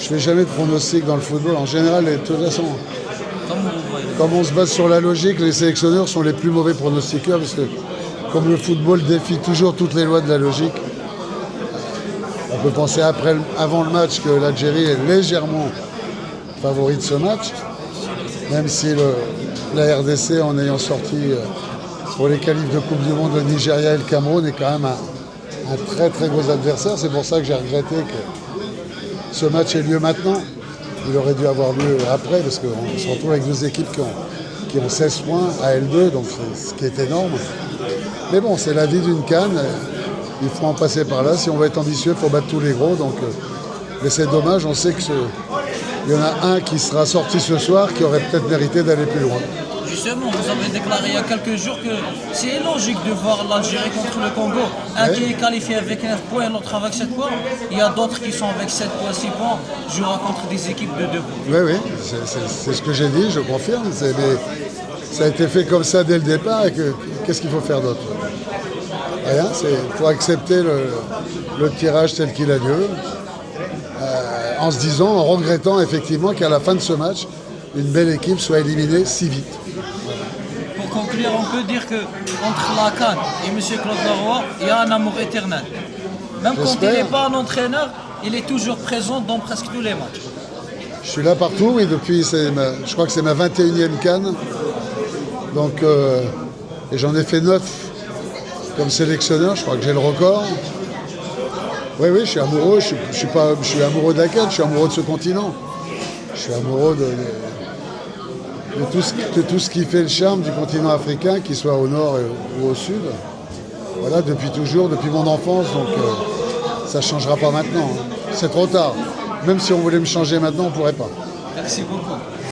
Je fais jamais de pronostic dans le football. En général, de toute façon, comme on se base sur la logique, les sélectionneurs sont les plus mauvais pronostiqueurs parce que comme le football défie toujours toutes les lois de la logique, on peut penser avant le match que l'Algérie est légèrement favori de ce match, même si la RDC, en ayant sorti pour les qualifs de Coupe du Monde le Nigeria et le Cameroun, est quand même un très très gros adversaire. C'est pour ça que j'ai regretté que ce match ait lieu maintenant. Il aurait dû avoir lieu après, parce qu'on se retrouve avec deux équipes qui ont 16 points à L2, donc ce qui est énorme. Mais bon, c'est la vie d'une CAN. Il faut en passer par là. Si on veut être ambitieux, il faut battre tous les gros. Donc, mais c'est dommage, on sait qu'il y en a un qui sera sorti ce soir qui aurait peut-être mérité d'aller plus loin. Justement, vous avez déclaré il y a quelques jours que c'est logique de voir l'Algérie contre le Congo. Un qui est qualifié avec 9 points et l'autre avec 7 points. Il y a d'autres qui sont avec 7 points, 6 points, jouera contre des équipes de 2 points. Oui, c'est ce que j'ai dit, je confirme. Mais ça a été fait comme ça dès le départ. Et qu'est-ce qu'il faut faire d'autre? Rien, il faut accepter le tirage tel qu'il a lieu, en se disant, en regrettant effectivement qu'à la fin de ce match, une belle équipe soit éliminée si vite. Pour conclure, on peut dire qu'entre la CAN et M. Claude Leroy, il y a un amour éternel. Même quand il n'est pas un entraîneur, il est toujours présent dans presque tous les matchs. Je suis là partout, oui, je crois que c'est ma 21e CAN. Donc, et j'en ai fait 9 comme sélectionneur, je crois que j'ai le record. Oui, je suis amoureux, je suis amoureux de la CAN, je suis amoureux de ce continent. Je suis amoureux de tout ce qui fait le charme du continent africain, qu'il soit au nord ou au sud. Voilà, depuis toujours, depuis mon enfance, donc ça ne changera pas maintenant. C'est trop tard. Même si on voulait me changer maintenant, on ne pourrait pas. Merci beaucoup.